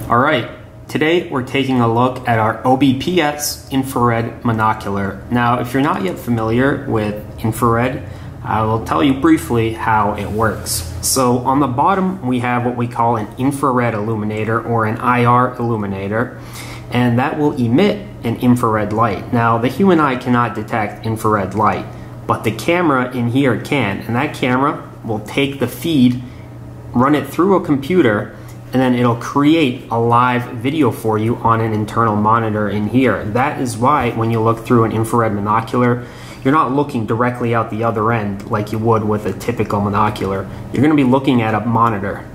Alright, today we're taking a look at our OBPS infrared monocular. Now, if you're not yet familiar with infrared, I will tell you briefly how it works. So on the bottom we have what we call an infrared illuminator or an IR illuminator, and that will emit an infrared light. Now, the human eye cannot detect infrared light, but the camera in here can, and that camera will take the feed, run it through a computer, and then it'll create a live video for you on an internal monitor in here. That is why when you look through an infrared monocular, you're not looking directly out the other end like you would with a typical monocular. You're going to be looking at a monitor.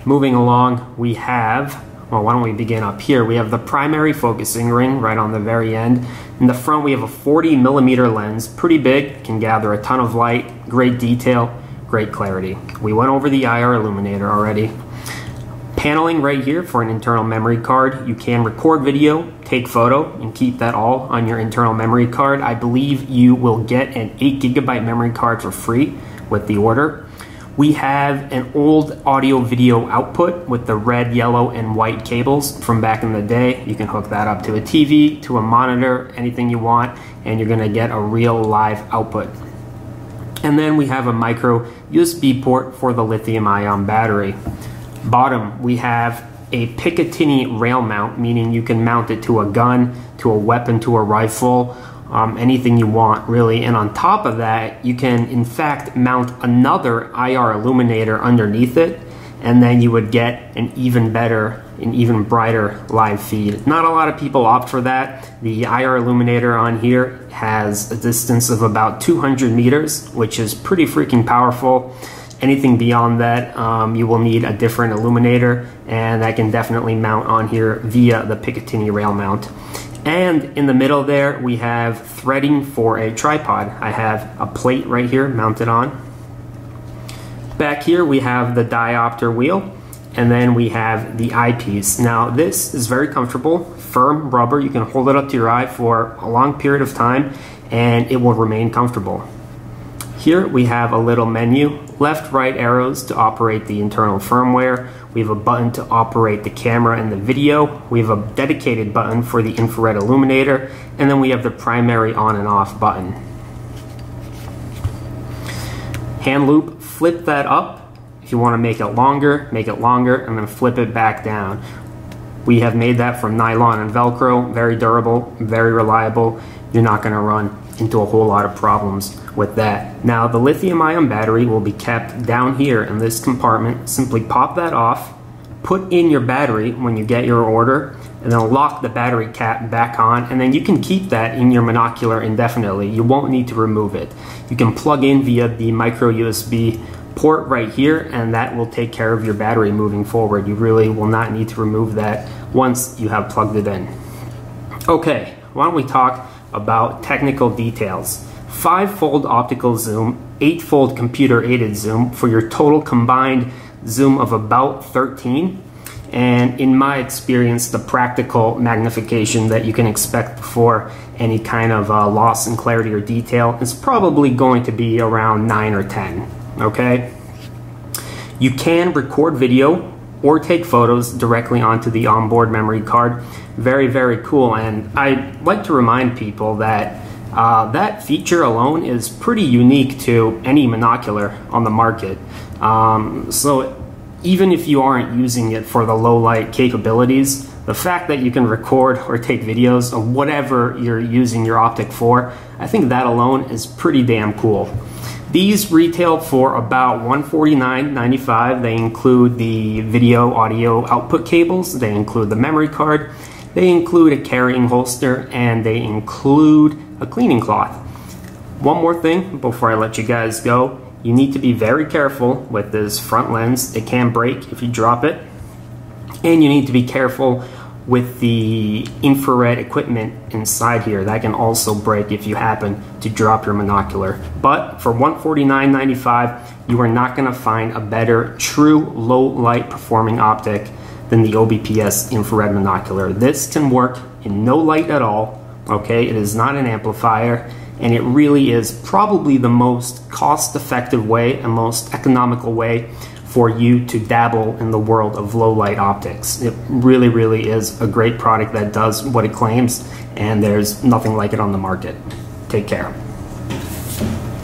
Moving along, we have, well, why don't we begin up here? We have the primary focusing ring right on the very end. In the front we have a 40mm lens, pretty big, can gather a ton of light, great detail, great clarity. We went over the IR illuminator already. Paneling right here for an internal memory card. You can record video, take photo, and keep that all on your internal memory card. I believe you will get an 8GB memory card for free with the order. We have an old audio video output with the red, yellow, and white cables from back in the day. You can hook that up to a TV, to a monitor, anything you want, and you're gonna get a real live output. And then we have a micro USB port for the lithium-ion battery. Bottom, we have a Picatinny rail mount, meaning you can mount it to a gun, to a weapon, to a rifle, anything you want really. And on top of that, you can in fact mount another IR illuminator underneath it, and then you would get an even better, an even brighter live feed. Not a lot of people opt for that. The IR illuminator on here has a distance of about 200 meters, which is pretty freaking powerful. Anything beyond that, you will need a different illuminator, and that can definitely mount on here via the Picatinny rail mount. And in the middle there, we have threading for a tripod. I have a plate right here mounted on. Back here we have the diopter wheel, and then we have the eyepiece. Now this is very comfortable, firm rubber. You can hold it up to your eye for a long period of time, and it will remain comfortable. Here we have a little menu, left, right arrows to operate the internal firmware. We have a button to operate the camera and the video. We have a dedicated button for the infrared illuminator, and then we have the primary on and off button. Hand loop, flip that up. If you want to make it longer, and then flip it back down. We have made that from nylon and Velcro, very durable, very reliable. You're not going to run into a whole lot of problems with that. Now, the lithium-ion battery will be kept down here in this compartment. Simply pop that off, put in your battery when you get your order, and then lock the battery cap back on, and then you can keep that in your monocular indefinitely. You won't need to remove it. You can plug in via the micro USB port right here, and that will take care of your battery moving forward. You really will not need to remove that once you have plugged it in. Okay, why don't we talk about technical details. 5-fold optical zoom, 8-fold computer-aided zoom for your total combined zoom of about 13. And in my experience, the practical magnification that you can expect before any kind of loss in clarity or detail is probably going to be around 9 or 10, okay? You can record video or take photos directly onto the onboard memory card. Very, very cool. And I like to remind people that that feature alone is pretty unique to any monocular on the market. So even if you aren't using it for the low light capabilities, the fact that you can record or take videos of whatever you're using your Optic for, I think that alone is pretty damn cool. These retail for about $149.95. They include the video audio output cables, they include the memory card, they include a carrying holster, and they include a cleaning cloth. One more thing before I let you guys go. You need to be very careful with this front lens. It can break if you drop it. And you need to be careful with the infrared equipment inside here. That can also break if you happen to drop your monocular. But for $149.95, you are not going to find a better true low light performing optic than the OBPS infrared monocular. This can work in no light at all, okay? It is not an amplifier, and it really is probably the most cost-effective way and most economical way for you to dabble in the world of low light optics. It really, really is a great product that does what it claims, and there's nothing like it on the market. Take care.